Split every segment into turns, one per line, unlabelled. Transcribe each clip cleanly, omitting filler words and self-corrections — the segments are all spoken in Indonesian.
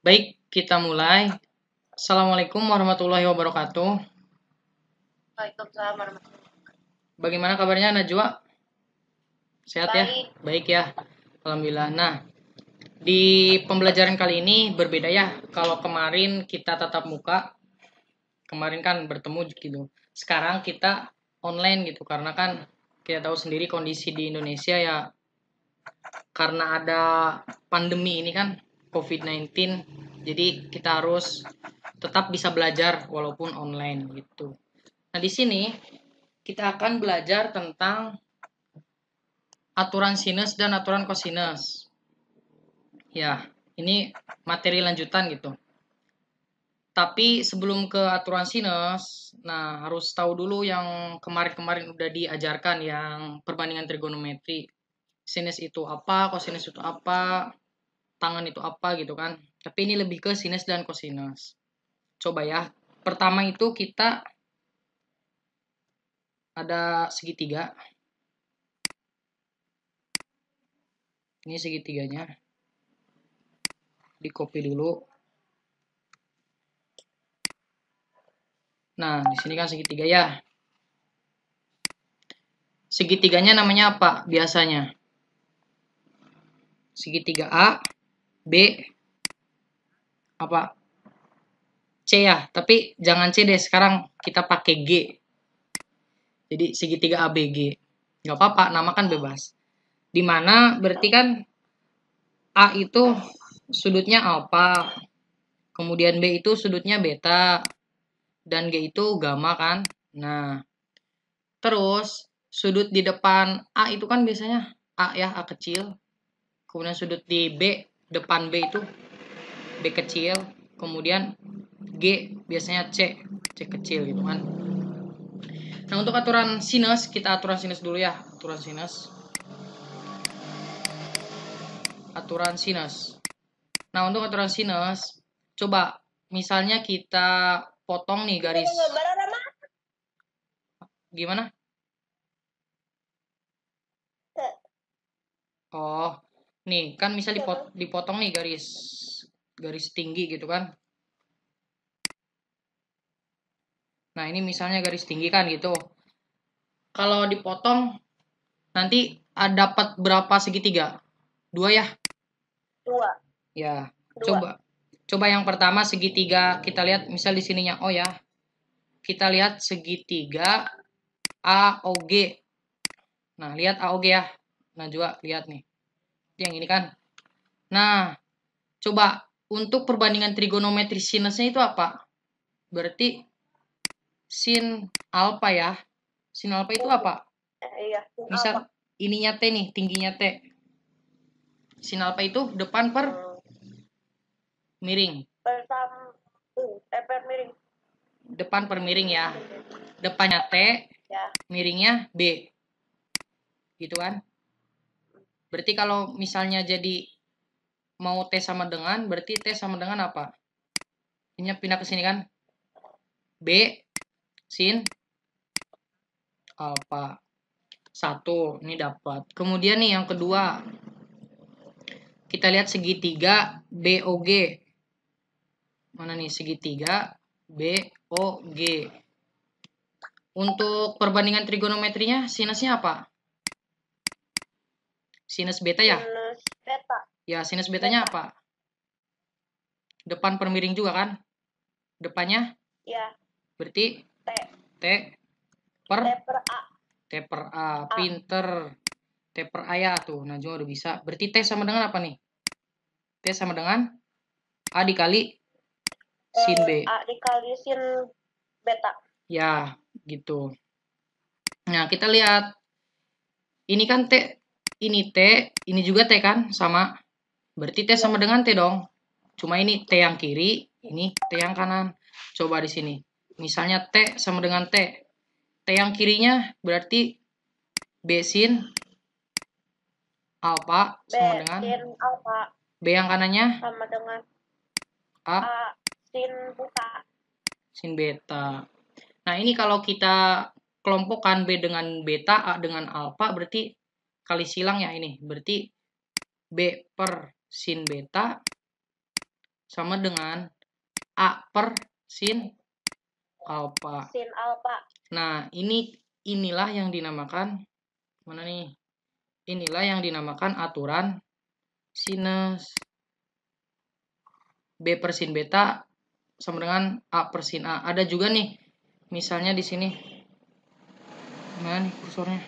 Baik, kita mulai. Assalamualaikum warahmatullahi wabarakatuh.
Waalaikumsalam warahmatullahi
Bagaimana kabarnya Najwa? Sehat ya?
wabarakatuh.
Baik ya. Alhamdulillah. Nah, di pembelajaran kali ini berbeda ya. Kalau kemarin kita tatap muka, kemarin kan bertemu gitu. Sekarang kita online gitu karena kan kita tahu sendiri kondisi di Indonesia ya, karena ada pandemi ini kan COVID-19. Jadi kita harus tetap bisa belajar walaupun online gitu. Nah, di sini kita akan belajar tentang aturan sinus dan aturan kosinus. Ya, ini materi lanjutan gitu. Tapi sebelum ke aturan sinus, nah harus tahu dulu yang kemarin-kemarin udah diajarkan yang perbandingan trigonometri. Sinus itu apa, kosinus itu apa, tangan itu apa gitu kan. Tapi ini lebih ke sinus dan kosinus. Coba ya. Pertama itu kita ada segitiga. Ini segitiganya. Di copy dulu. Nah, di sini kan segitiga ya. Segitiganya namanya apa biasanya? Segitiga A, B, apa? C ya, tapi jangan C deh, sekarang kita pakai G. Jadi segitiga ABG. Nggak apa-apa, nama kan bebas. Dimana berarti kan A itu sudutnya alfa, kemudian B itu sudutnya beta, dan G itu gamma kan. Nah, terus sudut di depan A itu kan biasanya A ya, A kecil. Kemudian sudut di B, depan B itu B kecil. Kemudian G biasanya C, C kecil gitu kan. Nah, untuk aturan sinus, kita aturan sinus dulu ya. Aturan sinus. Aturan sinus. Nah, untuk aturan sinus, coba misalnya kita potong nih garis. Gimana? Oh, nih kan misal dipotong nih garis garis tinggi gitu kan. Nah, ini misalnya garis tinggi kan gitu. Kalau dipotong nanti dapat berapa segitiga? Dua ya?
Dua.
Ya.
Dua.
Coba. Coba yang pertama segitiga kita lihat misal di sininya O ya. Kita lihat segitiga AOG. Nah, lihat AOG ya. Nah, juga lihat nih. Yang ini kan. Nah, coba untuk perbandingan trigonometri sinusnya itu apa? Berarti sin alfa ya. Sin alfa itu apa?
Iya.
Misal ininya T nih, tingginya T. Sin alfa itu depan per miring.
Per miring.
Depan per miring ya. Depannya T,
Ya.
miringnya B. Gitu kan? Berarti kalau misalnya jadi mau T sama dengan, berarti T sama dengan apa? Ini pindah ke sini kan? B sin alfa. Satu, ini dapat. Kemudian nih yang kedua, kita lihat segitiga BOG. Mana nih segitiga BOG. Untuk perbandingan trigonometrinya, sinusnya apa? Sinus beta ya?
Sinus beta.
Ya, sinus betanya apa? Depan per miring juga kan? Depannya?
Ya.
Berarti
T.
T per
A.
T per A. Pinter. T per A ya tuh. Nah, juga udah bisa. Berarti T sama dengan apa nih? T sama dengan A dikali sin B.
A dikali sin beta.
Ya, gitu. Nah, kita lihat. Ini kan T. Ini T. Ini juga T kan? Sama. Berarti T sama dengan T dong. Cuma ini T yang kiri. Ini T yang kanan. Coba di sini. Misalnya T sama dengan T. T yang kirinya berarti B sin alfa sama dengan
sin alfa.
B yang kanannya
sama dengan
A
sin beta.
Sin beta. Nah, ini kalau kita kelompokkan B dengan beta, A dengan alfa, berarti kali silang ya ini. Berarti B per sin beta sama dengan A per sin alfa.
Sin alfa.
Nah, inilah yang dinamakan mana nih? Inilah yang dinamakan aturan sinus. B per sin beta sama dengan A per sin A. Ada juga nih, misalnya di sini. Mana nih kursornya?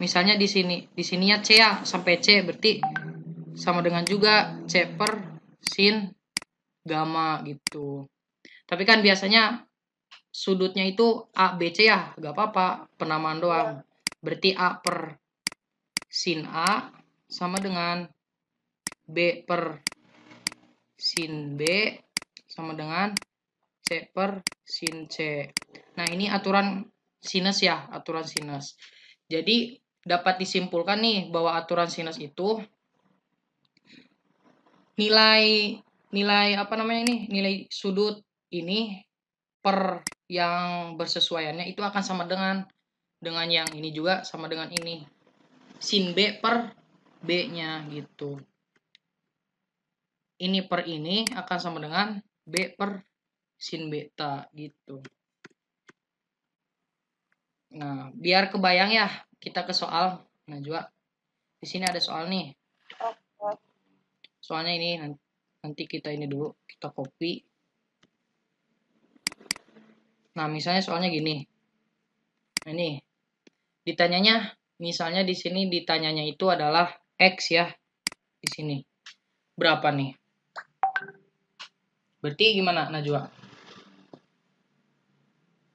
Misalnya di sininya C ya, sampai C berarti sama dengan juga C per sin gamma gitu. Tapi kan biasanya sudutnya itu A, B, C ya, gak apa-apa, penamaan doang. Berarti A per sin A sama dengan B per sin B sama dengan C per sin C. Nah, ini aturan sinus ya, aturan sinus. Jadi, dapat disimpulkan nih bahwa aturan sinus itu nilai apa namanya ini? Nilai sudut ini per yang bersesuaiannya itu akan sama dengan yang ini juga sama dengan ini. Sin B per B-nya gitu. Ini per ini akan sama dengan B per sin beta gitu. Nah, biar kebayang ya, kita ke soal. Nah, juga di sini ada soal nih. Soalnya ini nanti kita ini dulu, kita copy. Nah, misalnya soalnya gini. Nah, ini ditanyanya, misalnya di sini ditanyanya itu adalah X ya. Di sini. Berapa nih? Berarti gimana, Najwa?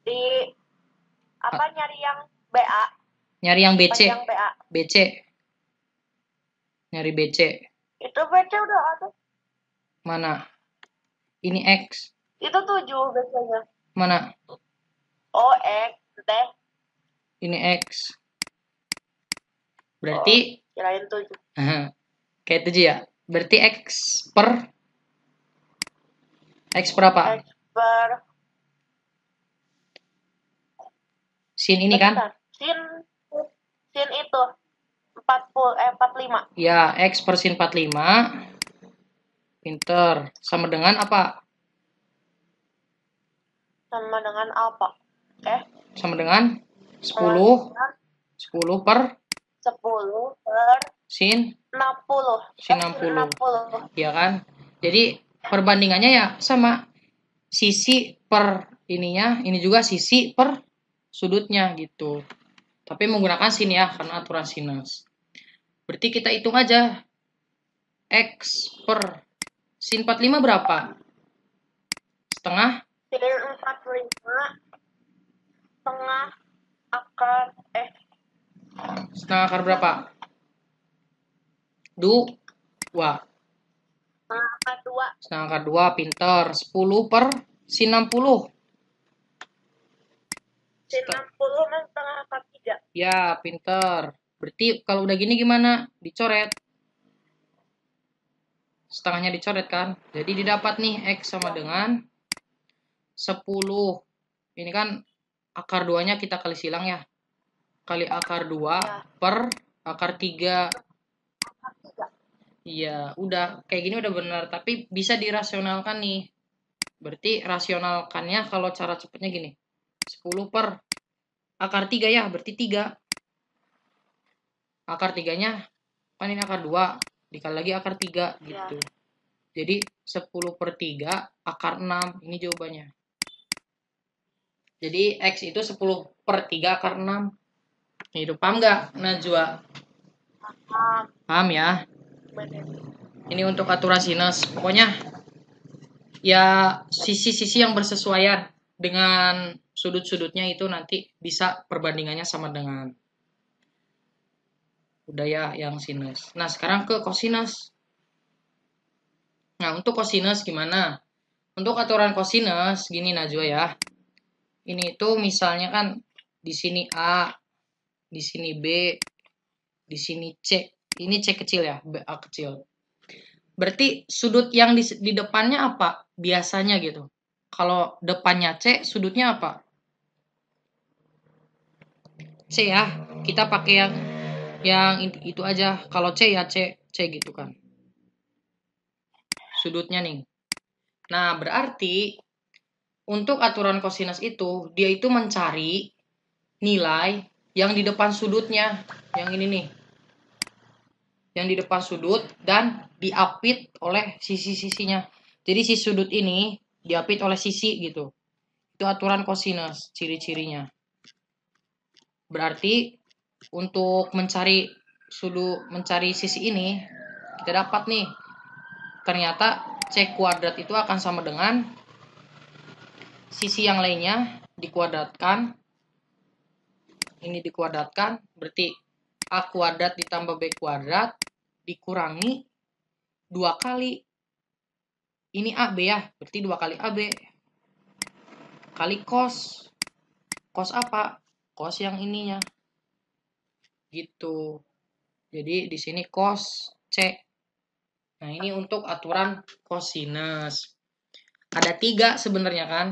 Di apa nyari yang BA?
Nyari yang BC.
Yang BA.
BC. Nyari BC.
Itu BC udah ada.
Mana? Ini X.
Itu 7 BC-nya.
Mana?
Oh, X teh.
Ini X. Berarti
kirain 7.
Kayak 7 ya. Berarti X per berapa?
X per
sin ini kan?
Sin itu 45.
Ya, X per sin 45. Pinter. Sama dengan apa?
Sama dengan apa?
Sama dengan 10. 10 per
10 per
sin
60.
Sin 60. Ya kan? Jadi perbandingannya ya sama sisi per ininya, ini juga sisi per sudutnya gitu. Tapi menggunakan sin ya, karena aturan sinus. Berarti kita hitung aja. X per sin 45 berapa? Setengah?
Sin 45 setengah akar
Setengah akar berapa? 2. Setengah akar 2, pinter. 10 per sin 60.
Sin 60 setengah akar 3.
Ya, pinter. Berarti kalau udah gini gimana? Dicoret. Setengahnya dicoret kan? Jadi didapat nih X sama dengan 10. Ini kan akar 2-nya kita kali silang ya. Kali akar 2 per akar 3. Iya, udah kayak gini udah benar, tapi bisa dirasionalkan nih. Berarti rasionalkannya kalau cara cepatnya gini. 10 per akar 3 ya, berarti 3. Akar 3-nya kan ini akar 2, dikali lagi akar 3 gitu. Jadi 10 per 3 akar 6, ini jawabannya. Jadi X itu 10 per 3 akar 6. Itu paham nggak, Najwa? Paham ya? Ini untuk aturan sinus. Pokoknya ya sisi-sisi yang bersesuaian dengan sudut-sudutnya itu nanti bisa perbandingannya sama dengan. Udah ya yang sinus. Nah, sekarang ke kosinus. Nah, untuk kosinus gimana? Untuk aturan kosinus gini Najwa ya. Ini itu misalnya kan di sini A, di sini B, di sini C. Ini C kecil ya, A kecil. Berarti sudut yang di depannya apa? Biasanya gitu. Kalau depannya C, sudutnya apa? C ya. Kita pakai yang itu aja. Kalau C ya C gitu kan. Sudutnya nih. Nah, berarti untuk aturan kosinus itu, dia itu mencari nilai yang di depan sudutnya. Yang ini nih. Yang di depan sudut dan diapit oleh sisi-sisinya. Jadi si sudut ini diapit oleh sisi gitu. Itu aturan kosinus, ciri-cirinya. Berarti untuk mencari sisi ini, kita dapat nih. Ternyata C kuadrat itu akan sama dengan sisi yang lainnya dikuadratkan. Ini dikuadratkan, berarti A kuadrat ditambah B kuadrat dikurangi 2 kali. Ini AB ya, berarti 2 kali AB. Kali cos. Cos apa? Cos yang ininya. Gitu. Jadi di sini cos C. Nah, ini untuk aturan kosinus. Ada 3 sebenarnya kan.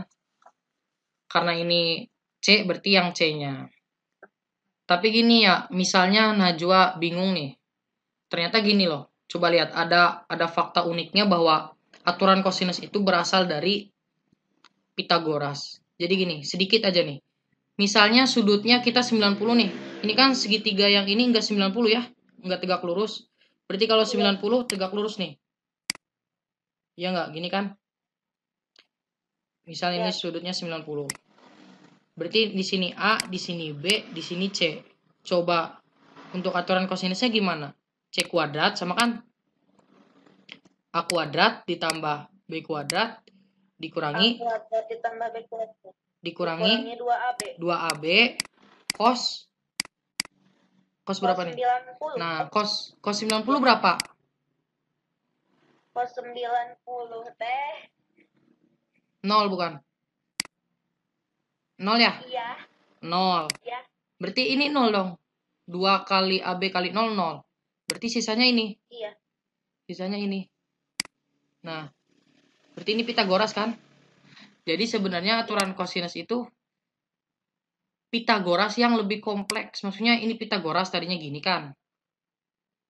Karena ini C berarti yang C-nya. Tapi gini ya, misalnya Najwa bingung nih. Ternyata gini loh. Coba lihat, ada fakta uniknya bahwa aturan kosinus itu berasal dari Pitagoras. Jadi gini, sedikit aja nih. Misalnya sudutnya kita 90 nih. Ini kan segitiga yang ini enggak 90 ya. Enggak tegak lurus. Berarti kalau 90 tegak lurus nih. Ya enggak? Gini kan? Misal ini sudutnya 90. Berarti di sini A, di sini B, di sini C. Coba untuk aturan kosinusnya gimana? C kuadrat sama kan A kuadrat ditambah B kuadrat dikurangi
A kuadrat ditambah B kuadrat
dikurangi 2AB cos berapa nih?
90.
Nah, cos 90 berapa?
Cos 90 teh
0 bukan? 0 ya?
iya.
0.
Iya.
Berarti ini 0 dong. 2 kali AB kali 0, 0. Berarti sisanya ini.
Iya.
Sisanya ini. Nah, berarti ini Pitagoras kan? Jadi sebenarnya aturan kosinus itu Pitagoras yang lebih kompleks. Maksudnya ini Pitagoras tadinya gini kan.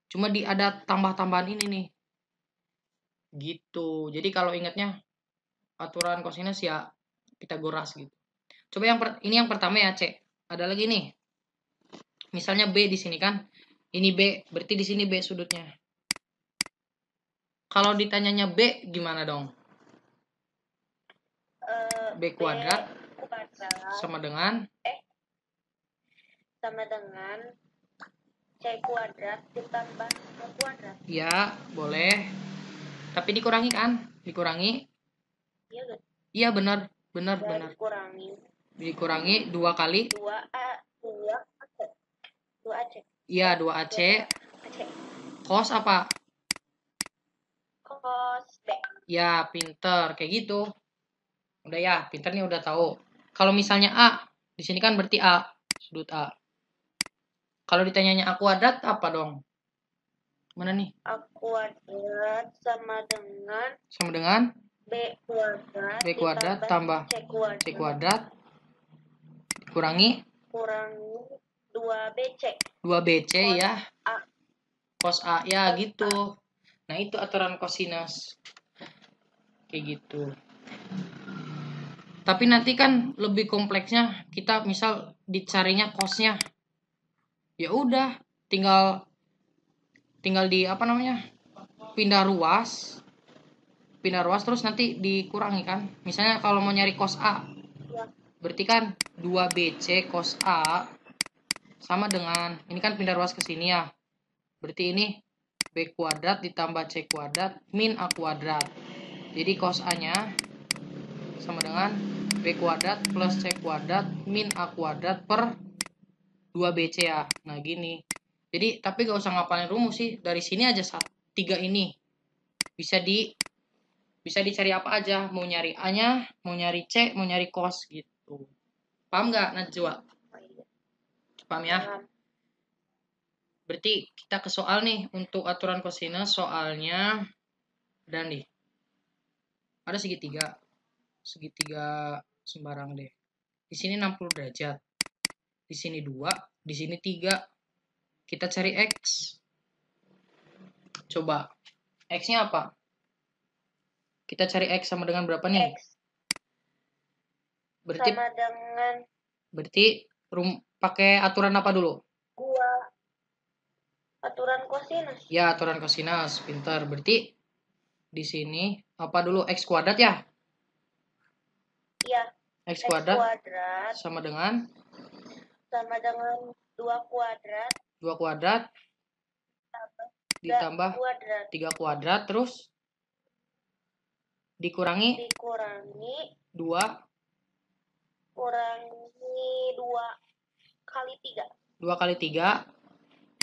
Cuma ada tambah-tambahan ini nih. Gitu. Jadi kalau ingatnya aturan kosinus ya Pitagoras gitu. Coba ini yang pertama ya, C. Ada lagi nih. Misalnya B di sini kan. Ini B, berarti di sini B sudutnya. Kalau ditanyanya B gimana dong? B kuadrat sama dengan
C kuadrat ditambah B kuadrat.
Ya, boleh. Tapi dikurangi kan? Dikurangi.
Iya gak?
Iya benar. Dikurangi 2 kali
2AC.
Iya, 2AC. Cos apa?
Cos B.
Ya, pinter. Kayak gitu. Udah ya, pinter nih udah tahu. Kalau misalnya A, di sini kan berarti A, sudut A. Kalau ditanyanya A kuadrat apa dong? Mana nih?
A kuadrat sama dengan
B kuadrat tambah C kuadrat kurangi
2BC.
2BC ya.
A.
Cos A ya gitu. Nah, itu aturan kosinus. Kayak gitu. Tapi nanti kan lebih kompleksnya kita misal dicarinya cosnya. Ya udah, tinggal di apa namanya? Pindah ruas terus nanti dikurangi kan. Misalnya kalau mau nyari cos A, berarti kan 2BC cos A sama dengan ini kan pindah ruas ke sini ya. Berarti ini B kuadrat ditambah C kuadrat min A kuadrat. Jadi cos A-nya sama dengan B kuadrat plus C kuadrat min A kuadrat per 2BC ya. Nah, gini. Jadi, tapi gak usah ngapalin rumus sih. Dari sini aja 3 ini. Bisa dicari apa aja. Mau nyari A-nya, mau nyari C, mau nyari cos gitu. Paham gak, Najwa? Paham ya? Berarti kita ke soal nih. Untuk aturan kosinus soalnya dan nih. Ada segitiga. Segitiga sembarang deh. Di sini 60 derajat. Di sini 2, di sini 3. Kita cari X. Coba. X-nya apa? Kita cari X sama dengan berapa nih?
X
Berarti
sama dengan
pakai aturan apa dulu?
2 aturan kosinus.
Ya, aturan kosinus. Pintar. Berarti di sini apa dulu? X kuadrat ya?
Iya.
X kuadrat sama dengan
2 kuadrat
2 kuadrat ditambah 3 kuadrat terus dikurangi 2
kali 3.
2 kali 3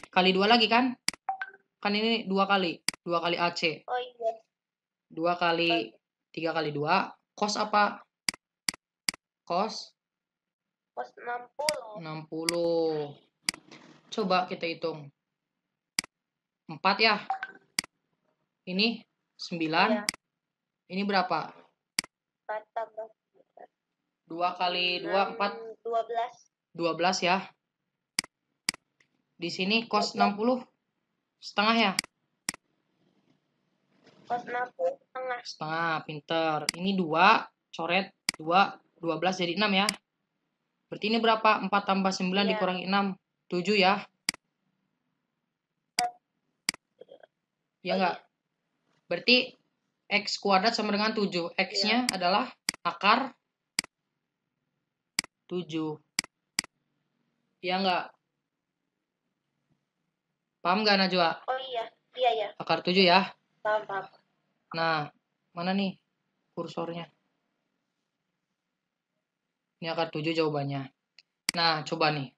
kali 2 lagi kan? Kan ini 2 kali. 2 kali AC.
Oh iya.
2 kali 3 kali 2 cos apa? Cos 60. Coba kita hitung. 4 ya. Ini 9.
Iya.
Ini berapa?
4 tambah
2 kali 2 4 12 ya. Di sini cos 60 setengah ya?
Cos 60
setengah, pinter. Ini 2 coret 2 12 jadi 6 ya. Berarti ini berapa? 4 tambah 9 dikurangi 6 7 ya. Ya enggak? Berarti X kuadrat sama dengan 7. X-nya adalah akar 7. Ya enggak? Paham enggak Najwa?
Oh iya. Iya.
Akar 7 ya.
Paham.
Nah, mana nih kursornya? Ini akar 7 jawabannya. Nah, coba nih.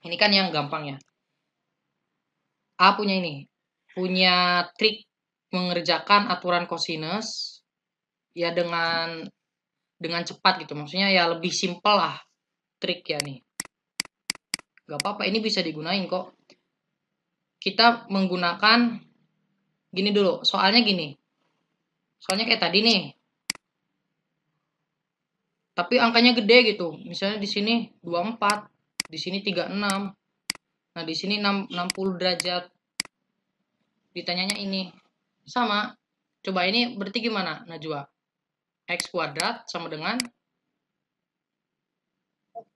Ini kan yang gampang ya. A punya ini. Punya trik mengerjakan aturan kosinus ya dengan cepat gitu. Maksudnya ya lebih simpel lah trik ya nih. Gak apa-apa, ini bisa digunain kok. Kita menggunakan gini dulu. Soalnya gini. Soalnya kayak tadi nih. Tapi angkanya gede gitu. Misalnya di sini 24, di sini 36. Nah, di sini 60 derajat. Ditanyanya ini. Sama. Coba ini berarti gimana, Najwa? X kuadrat sama dengan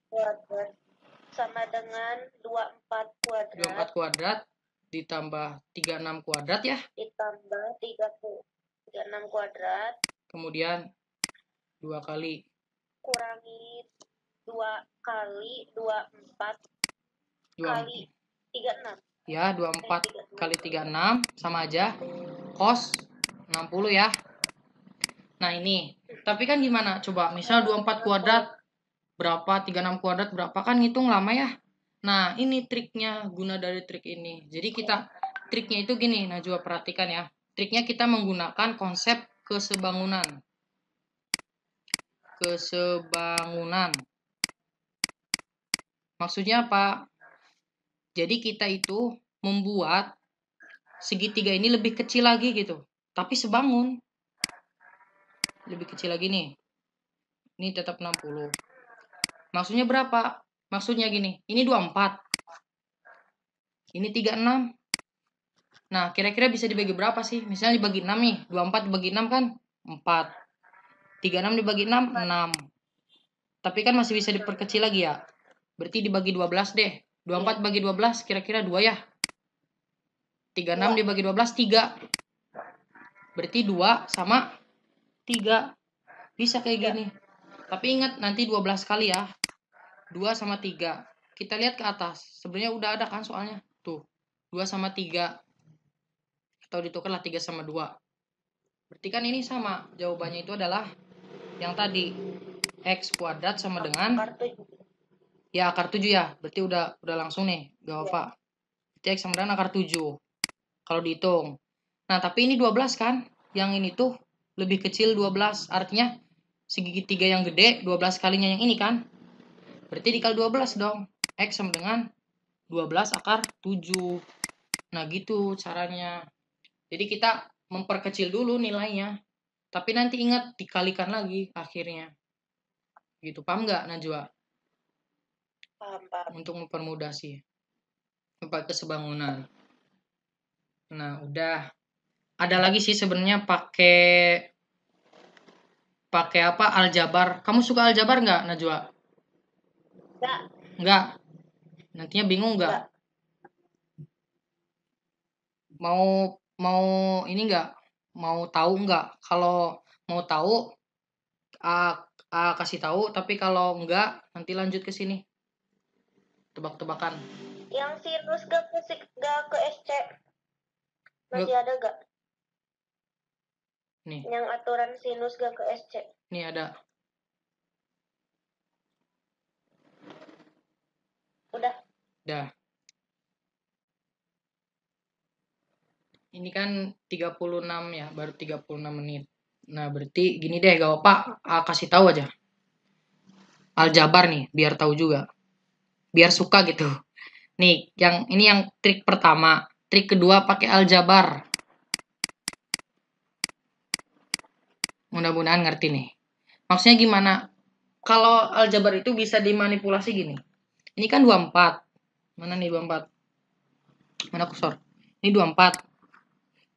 Kuadrat sama dengan 24 kuadrat.
24 kuadrat ditambah 36 kuadrat ya.
Ditambah 36 kuadrat.
Kemudian 2 kali.
Kurangi 2 kali 24 kali 36.
Ya, 24 kali 36 sama aja. Cos 60 ya. Nah ini. Tapi kan gimana? Coba misal 24 kuadrat berapa, 36 kuadrat berapa, kan ngitung lama ya. Nah ini triknya, guna dari trik ini. Jadi triknya itu gini, Najwa perhatikan ya. Triknya kita menggunakan konsep kesebangunan. Maksudnya apa? Jadi kita itu membuat segitiga ini lebih kecil lagi gitu. Tapi sebangun. Lebih kecil lagi nih. Ini tetap 60. Maksudnya berapa? Maksudnya gini, ini 24. Ini 36. Nah, kira-kira bisa dibagi berapa sih? Misalnya dibagi 6 nih. 24 dibagi 6 kan 4. 36 dibagi 6, 6. Tapi kan masih bisa diperkecil lagi ya. Berarti dibagi 12 deh. 24 bagi 12 kira-kira 2 ya. 36 dibagi 12, 3. Berarti 2 sama 3. Bisa kayak gini. Tapi ingat nanti 12 kali ya. 2 sama 3. Kita lihat ke atas. Sebenarnya udah ada kan soalnya. Tuh. 2 sama 3. Atau ditukarlah 3 sama 2. Berarti kan ini sama. Jawabannya itu adalah yang tadi. X kuadrat sama dengan ya akar 7 ya. Berarti udah langsung nih. Gak apa. Berarti X sama dengan akar 7. Kalau dihitung. Nah, tapi ini 12 kan? Yang ini tuh lebih kecil 12. Artinya segitiga yang gede 12 kalinya yang ini kan? Berarti dikali 12 dong. X sama dengan 12 akar 7. Nah, gitu caranya. Jadi kita memperkecil dulu nilainya. Tapi nanti ingat dikalikan lagi akhirnya. Gitu, paham nggak Najwa?
Paham.
Untuk mempermudah sih. Kesebangunan. Nah, udah. Ada lagi sih sebenarnya pakai pakai apa aljabar. Kamu suka aljabar nggak, Najwa?
Enggak,
Nggak. Nantinya bingung nggak?
enggak.
Mau mau ini nggak? Mau tahu nggak? Kalau mau tahu, ah, kasih tahu. Tapi kalau nggak, nanti lanjut ke sini. Tebak-tebakan.
Yang sinus gak ke SC masih
Nggak.
ada gak?
Nih,
Yang aturan sinus gak ke SC.
nih ada.
Udah.
Dah. Ini kan 36 ya, baru 36 menit. Nah, berarti gini deh, gak apa, kasih tahu aja. Aljabar nih, biar tahu juga. Biar suka gitu. Nih, yang trik pertama. Trik kedua pakai aljabar. Mudah-mudahan ngerti nih. Maksudnya gimana? Kalau aljabar itu bisa dimanipulasi gini. Ini kan 24. Mana nih 24? Mana kursor? Ini 24.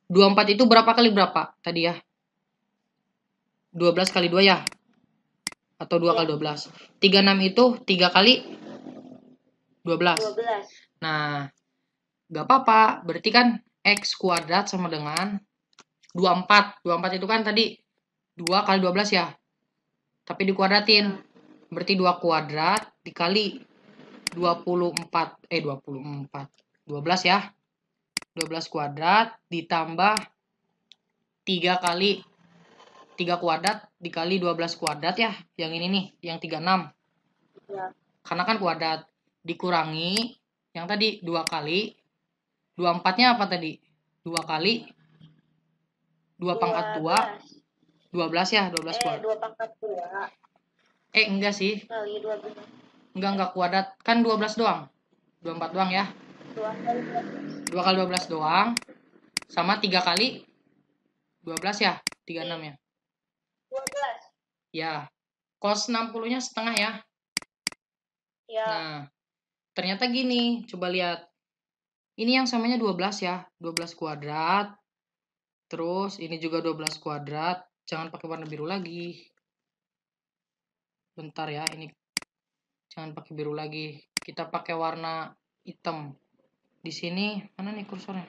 24 itu berapa kali berapa tadi ya? 12 kali 2 ya? Atau 2 kali
Ya,
12. 36 itu 3 kali 12.
12.
Nah, gak apa-apa. Berarti kan X kuadrat sama dengan 24. 24 itu kan tadi 2 kali 12 ya. Tapi dikuadratin. Berarti 2 kuadrat dikali 24. 24. 12 ya. 12 kuadrat ditambah 3 kali 3 kuadrat dikali 12 kuadrat ya. Yang ini nih, yang 36.
Ya.
Karena kan kuadrat. Dikurangi yang tadi 2 kali. 24-nya apa tadi? 2 kali 2 pangkat 2. 12 ya, 12 kuadrat.
2 pangkat 2
Enggak sih.
kali 12.
Enggak kuadrat. Kan 12 doang. 24 doang ya.
2 kali 12.
2 kali 12 doang. Sama 3 kali 12 ya. 36 ya.
12.
Ya. Cos 60-nya setengah ya.
Ya.
Nah, ternyata gini. Coba lihat. Ini yang samanya 12 ya. 12 kuadrat. Terus ini juga 12 kuadrat. Jangan pakai warna biru lagi. Bentar ya. Ini jangan pakai biru lagi. Kita pakai warna hitam. Di sini mana nih kursornya?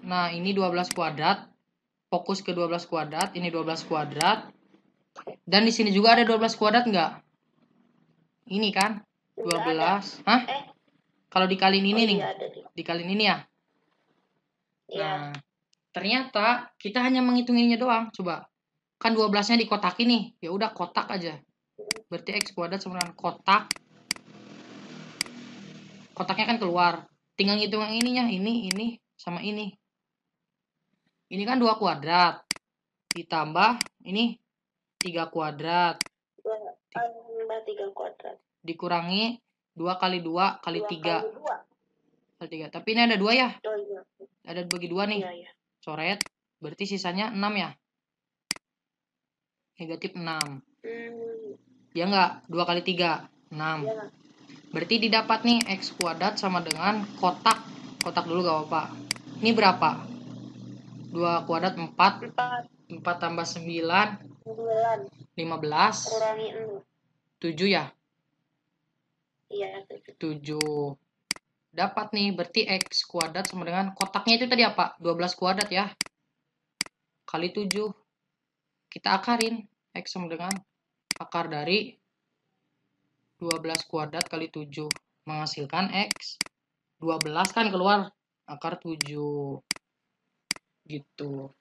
Nah, ini 12 kuadrat. Fokus ke 12 kuadrat, ini 12 kuadrat. Dan di sini juga ada 12 kuadrat enggak? Ini kan 12. Hah? Kalau dikaliin ini nih.
Iya, ada.
Dikaliin ini ya.
Iya.
Nah, ternyata kita hanya menghitunginnya doang. Coba. Kan 12-nya dikotakin nih. Ya udah kotak aja. Berarti X kuadrat sama dengan kotak. Kotaknya kan keluar. Tinggal ngitung yang ininya, ini sama ini. Ini kan 2 kuadrat. Ditambah ini 3 kuadrat.
3 kuadrat.
Dikurangi 2 kali 2 kali 3.
Kali 2.
Kali 3. Tapi ini ada 2 ya?
Oh iya.
Ada bagi 2 nih.
Iya, iya.
Coret. Berarti sisanya 6 ya? Negatif 6. Ya enggak? 2 kali 3. 6.
Ya.
Berarti didapat nih X kuadrat sama dengan kotak. Kotak dulu gak apa-apa. Ini berapa? 2 kuadrat 4. 4 tambah 9. 15.
Kurangi 6.
7 ya?
Iya,
7. Dapat nih, berarti X kuadrat sama dengan kotaknya itu tadi apa? 12 kuadrat ya. Kali 7. Kita akarin. X sama dengan akar dari 12 kuadrat kali 7. Menghasilkan X. 12 kan keluar. Akar 7. Gitu.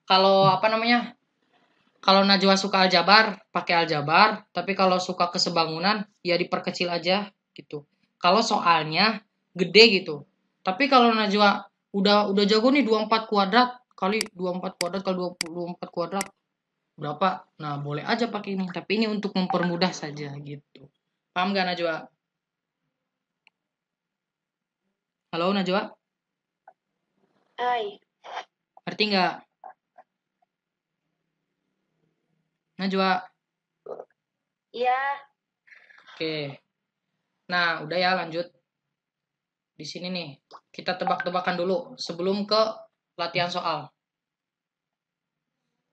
Kalau apa namanya? Kalau Najwa suka aljabar, pakai aljabar. Tapi kalau suka kesebangunan, ya diperkecil aja gitu. Kalau soalnya gede gitu. Tapi kalau Najwa udah jago nih 24 kuadrat kali 24 kuadrat kali 24 kuadrat berapa? Nah, boleh aja pakai ini. Tapi ini untuk mempermudah saja gitu. Paham gak Najwa? Halo Najwa?
Hai.
Ngerti nggak? Najwa?
Iya.
Oke. Nah, udah ya lanjut. Di sini nih, kita tebak-tebakan dulu sebelum ke latihan soal.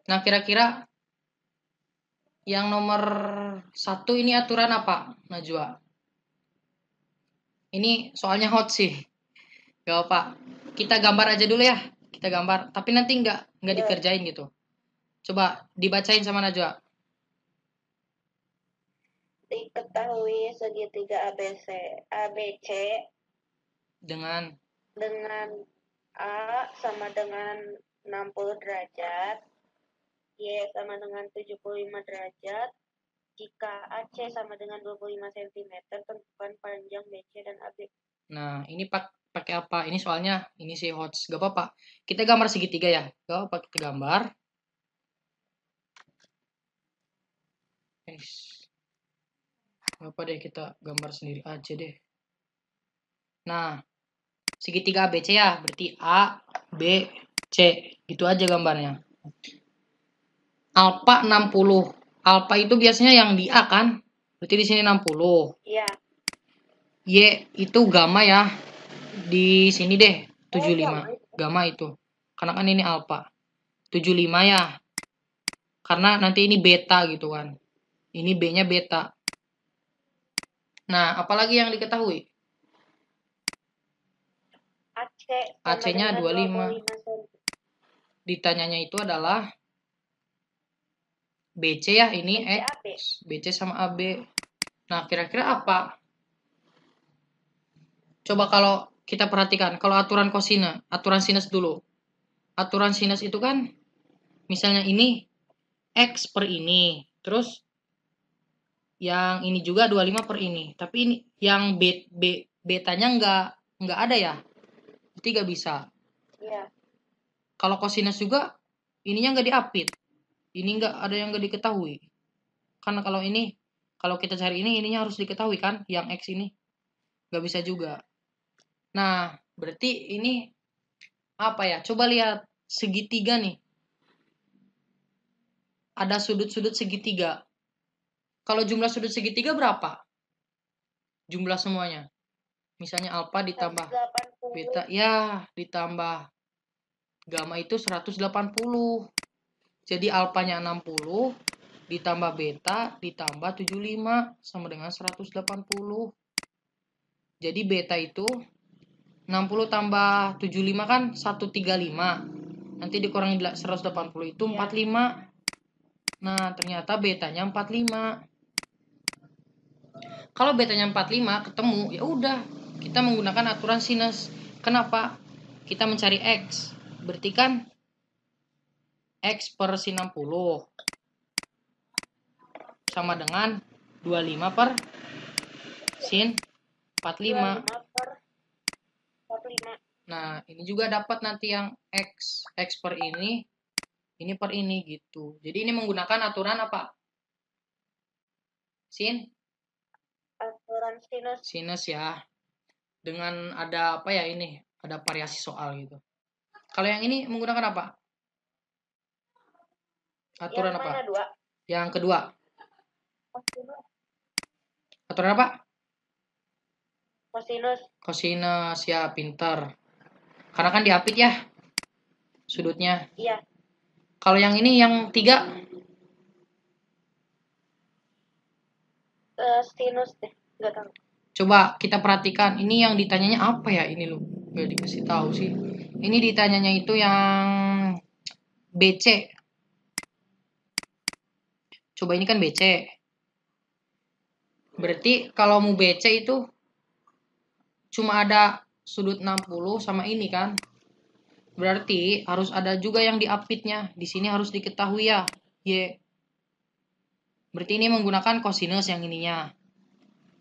Nah, kira-kira yang nomor 1 ini aturan apa, Najwa? Ini soalnya hot sih. Gak apa. Kita gambar aja dulu ya. Kita gambar. Tapi nanti nggak
Ya.
dikerjain gitu. Coba dibacain sama Najwa.
Diketahui segitiga ABC
Dengan
A sama dengan 60 derajat, Y sama dengan 75 derajat. Jika AC sama dengan 25 cm, tentukan panjang BC dan AB.
Nah, ini pakai apa? Ini soalnya ini sih hot. Gak apa-apa. Kita gambar segitiga ya. Gak apa-apa kita gambar. Gak apa deh kita gambar sendiri aja deh. Nah, segitiga ABC ya. Berarti A, B, C. Gitu aja gambarnya. Alpha 60. Alpha itu biasanya yang di A kan? Berarti di sini 60.
Iya.
Y itu gamma ya. Di sini deh 75. Gamma itu. Karena kan ini alpha. 75 ya. Karena nanti ini beta gitu kan. Ini B-nya beta. Nah, apalagi yang diketahui? AC-nya 25. Ditanyanya itu adalah BC ya, ini X. BC sama AB. Nah, kira-kira apa? Coba kalau kita perhatikan, kalau aturan kosine, aturan sinus dulu. Aturan sinus itu kan, misalnya ini X per ini. Terus, yang ini juga 25 per ini. Tapi ini, yang betanya nggak ada ya. Berarti nggak bisa.
Iya.
Kalau kosinus juga, ininya nggak diapit. Ini nggak ada yang nggak diketahui. Karena kalau ini, kalau kita cari ini, ininya harus diketahui kan, yang X ini. Nggak bisa juga. Nah, berarti ini apa ya? Coba lihat segitiga nih. Ada sudut-sudut segitiga. Kalau jumlah sudut segitiga berapa? Jumlah semuanya. Misalnya alfa ditambah
180.
beta, ya ditambah gamma itu 180. Jadi alfanya 60 ditambah beta ditambah 75 sama dengan 180. Jadi beta itu 60 tambah 75 kan 135. Nanti dikurangi 180 itu 45. Nah, ternyata betanya 45. Kalau betanya 45 ketemu, ya udah, kita menggunakan aturan sinus. Kenapa? Kita mencari X. Berarti kan X per sin 60 sama dengan 25 per sin 45.
25 per 45.
Nah, ini juga dapat nanti yang X per ini per ini gitu. Jadi ini menggunakan aturan apa?
Aturan sinus.
Sinus ya. Dengan ada apa ya ini? Ada variasi soal gitu. Kalau yang ini menggunakan apa? Aturan
yang
apa?
mana dua?
Yang kedua. Aturan apa?
Kosinus.
Kosinus ya, pintar. Karena kan diapit ya sudutnya.
Iya.
Kalau yang ini yang 3?
Sinus deh. Nggak tahu.
Coba kita perhatikan. Ini yang ditanyanya apa ya ini lu? Gak dikasih tahu sih. Ini ditanyanya itu yang BC. Coba ini kan BC. Berarti kalau mau BC itu cuma ada sudut 60 sama ini kan. Berarti harus ada juga yang diapitnya. Di sini harus diketahui ya. Y. Berarti ini menggunakan kosinus yang ininya.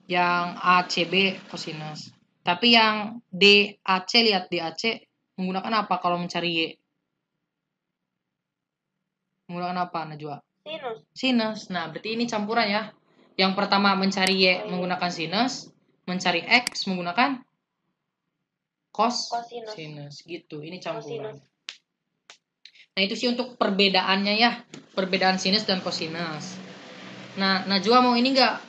Yang ACB kosinus. Tapi yang DAC, lihat DAC menggunakan apa kalau mencari Y? Menggunakan apa, Najwa?
Sinus.
Sinus. Nah, berarti ini campuran ya. Yang pertama mencari Y menggunakan sinus, mencari X menggunakan sinus gitu. Ini campuran. Nah, itu sih untuk perbedaannya ya. Perbedaan sinus dan kosinus. Nah, Najwa mau ini enggak?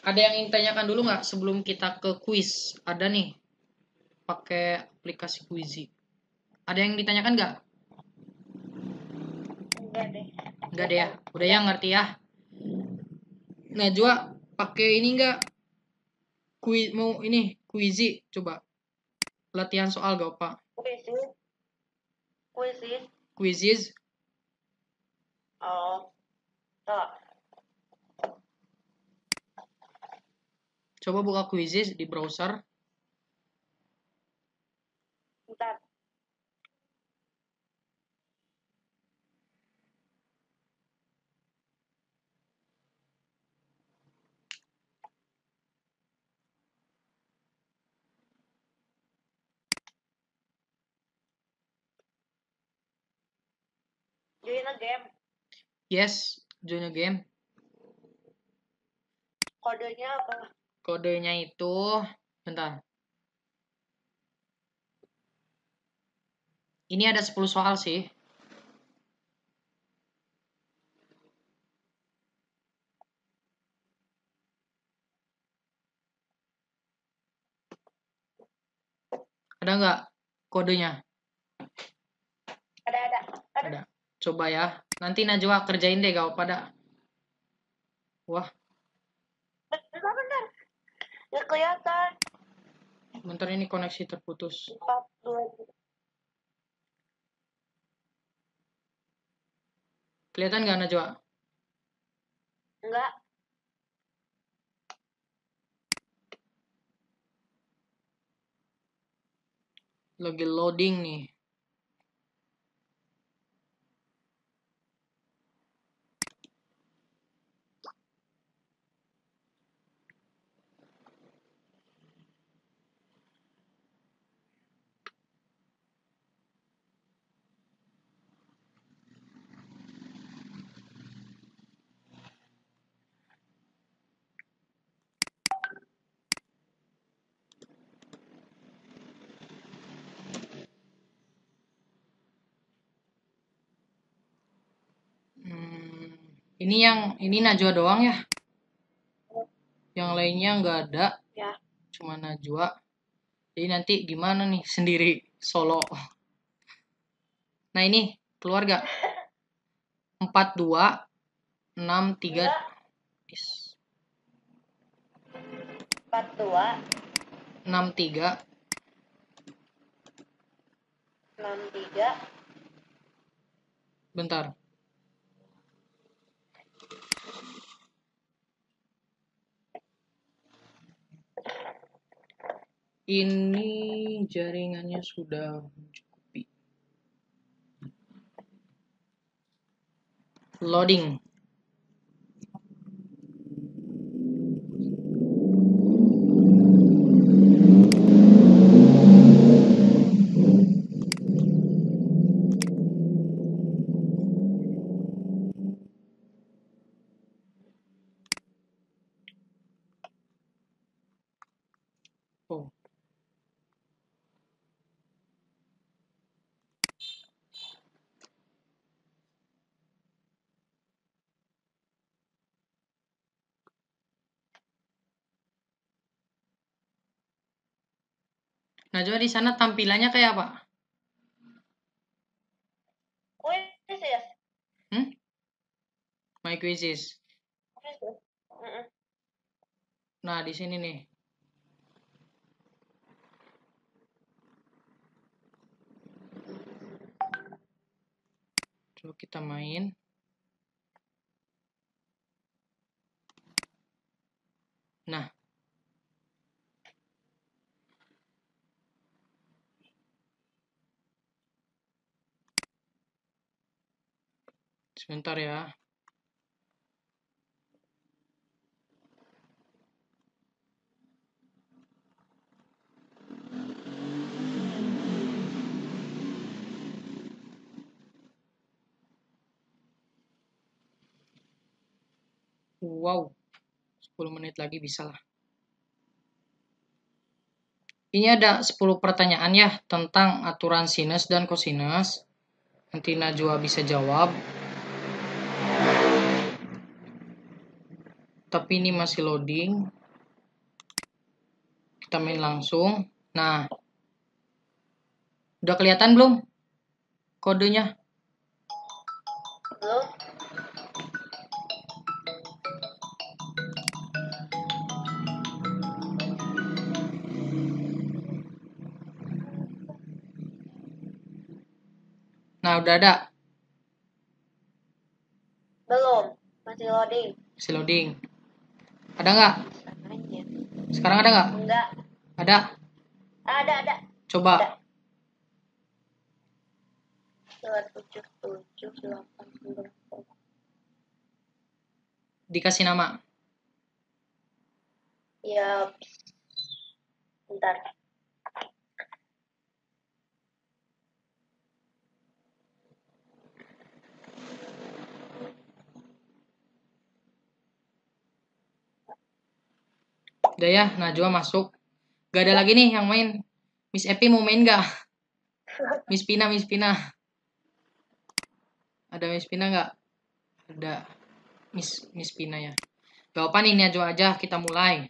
Ada yang ingin tanyakan dulu nggak sebelum kita ke kuis? Ada nih. pakai aplikasi Quizy. Ada yang ditanyakan nggak?
Enggak deh.
Nggak deh ya. Udah ya, ngerti ya. Najwa pakai ini nggak? Mau ini Quizy coba. Latihan soal gak apa?
Kuisis.
Quizzes.
Oh. Tuh.
Coba buka Quizzes di browser.
Bentar. Join a game.
Yes, join a game.
Kodenya apa?
Kodenya itu, bentar. Ini ada 10 soal sih. Ada nggak kodenya?
Ada.
Coba ya. Nanti Najwa kerjain deh gak pada. Wah,
Bentar. Ya kelihatan.
bentar ini koneksi terputus.
4, 2,
Kelihatan nggak Najwa?
enggak.
Lagi loading nih. Ini Najwa doang ya. Yang lainnya nggak ada.
Ya.
Cuma Najwa. Jadi nanti gimana nih sendiri solo. Nah ini keluar gak? 4, 2, 6, 3.
4, 2,
6, 3.
6, 3.
Bentar. Ini jaringannya sudah mencukupi. Loading. Oh. Najwa di sana tampilannya kayak apa?
Kuisis.
My quizzes.
Kuisis.
Nah, di sini nih. Coba kita main. Nah. Sebentar ya. Wow. 10 menit lagi bisa lah. Ini ada 10 pertanyaan ya tentang aturan sinus dan kosinus. Nanti Najwa bisa jawab. Tapi ini masih loading. Kita main langsung. Nah, Udah kelihatan belum kodenya?
Belum.
Nah, udah ada.
Belum. Masih loading.
Masih loading. Ada nggak?
Makanya.
Sekarang ada nggak?
Enggak.
Ada.
Ada.
Coba.
Ada. 277, 8, 9.
Dikasih nama.
Ya, bentar.
Udah ya, Najwa masuk. Gak ada lagi nih yang main. Miss Epi mau main gak? Miss Pina. Ada Miss Pina gak? Ada Miss Pina ya. Gak apa nih, Najwa aja, kita mulai.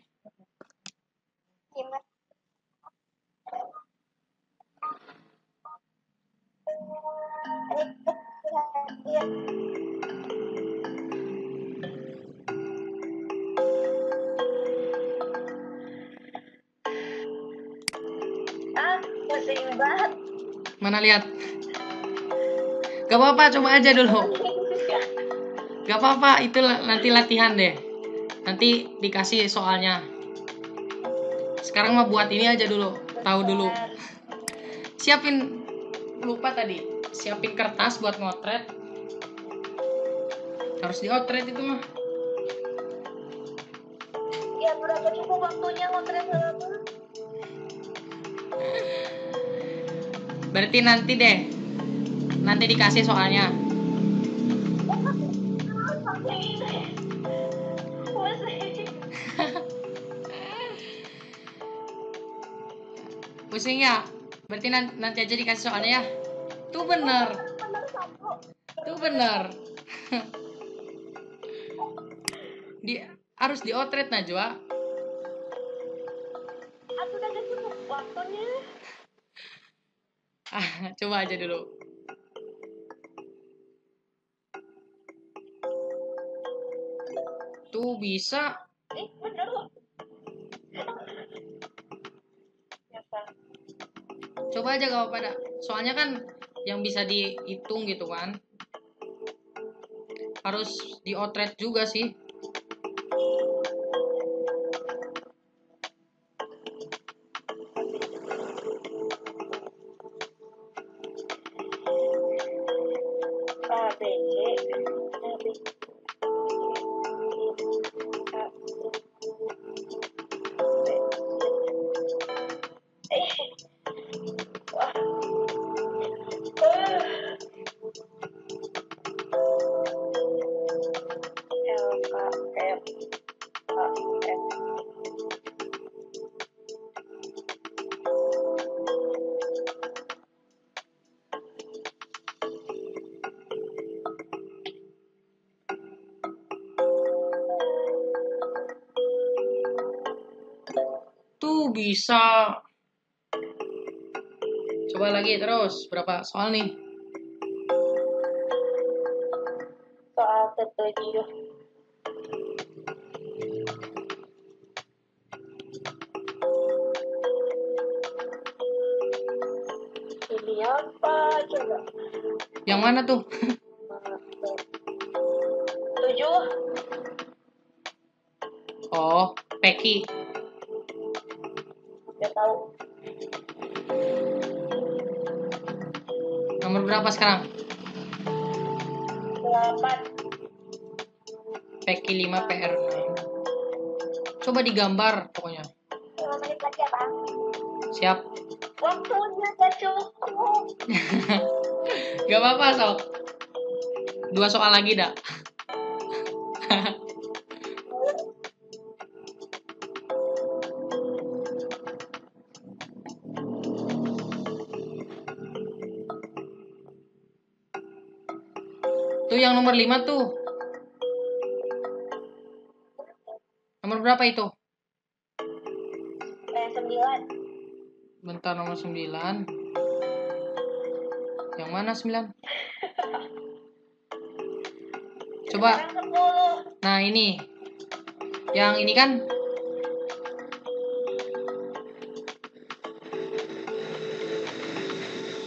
Pusing banget.
Mana lihat? Gak apa-apa, coba aja dulu. Gak apa-apa, itu nanti latihan deh. Nanti dikasih soalnya. Sekarang mah buat ini aja dulu. Tahu dulu. Siapin, lupa tadi. Siapin kertas buat ngotret. Harus diotret itu mah.
Ya, berapa cukup waktunya ngotret lama?
Berarti nanti deh. Nanti dikasih soalnya. Pusing ya? Berarti nanti aja dikasih soalnya ya. Tuh bener. Harus diotret Najwa.
Aku udah gak cukup waktunya.
Coba aja dulu. Tuh bisa.
Bener loh.
Coba aja gak apa-apa dah. Soalnya kan yang bisa dihitung gitu kan. Harus diotret juga sih.
A, B,
Tuh bisa. Coba lagi terus. Berapa soal nih?
Soal ke-7. Ini apa coba?
Yang mana tuh?
7.
Oh, Peki.
Gak tahu.
Nomor berapa sekarang?
8.
Peki 5 PR 6. Coba digambar pokoknya.
5 menit lagi ya, Bang?
Siap.
Waktunya gak cukup.
Gak apa-apa sok. 2 soal lagi dah. Tuh yang nomor 5 tuh. Nomor berapa itu?
9.
Bentar, nomor 9. Yang mana 9? Coba.
Sekarang 10.
Nah, ini. Yang ini kan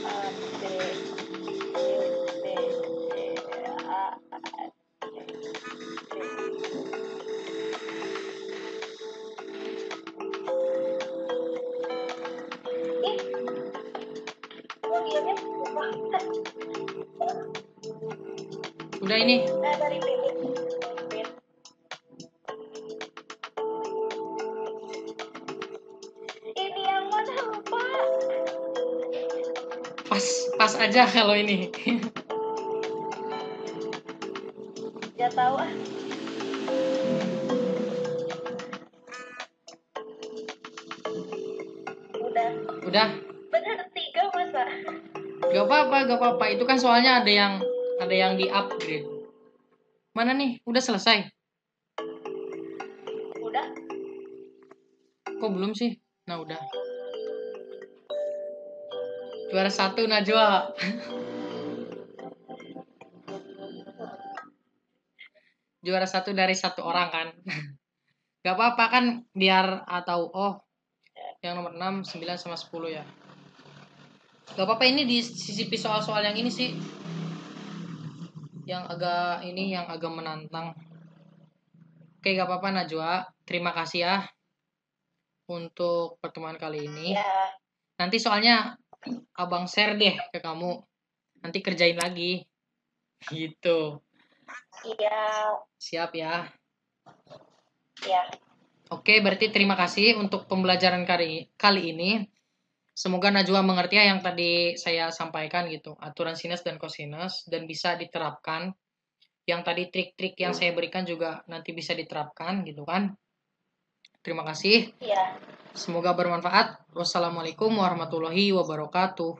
A, B, C, D, E, A, C, B. Ih, kok diamnya lupa?
udah ini.
Nah, dari pilih. Ini yang mana lupa?
Pas aja kalau ini.
Gak tahu ah.
Udah.
Bener 3 masa?
Gak apa-apa. Itu kan soalnya ada yang di upgrade. Mana nih? Udah selesai.
Udah.
Kok belum sih? Nah, udah. Juara 1 Najwa. Juara 1 dari 1 orang kan. Gak apa-apa kan biar atau yang nomor 6, 9 sama 10 ya. Gak apa-apa, ini disisipi soal-soal yang ini sih. Yang agak menantang. Oke, gak apa-apa Najwa. Terima kasih ya untuk pertemuan kali ini.
Ya.
Nanti soalnya abang share deh ke kamu. Nanti kerjain lagi. Gitu.
Iya.
Siap ya.
Ya.
Oke, berarti terima kasih untuk pembelajaran kali ini. Semoga Najwa mengerti ya yang tadi saya sampaikan gitu. Aturan sinus dan kosinus dan bisa diterapkan. Yang tadi trik-trik yang saya berikan juga nanti bisa diterapkan gitu kan. Terima kasih.
Iya.
Semoga bermanfaat. Wassalamualaikum warahmatullahi wabarakatuh.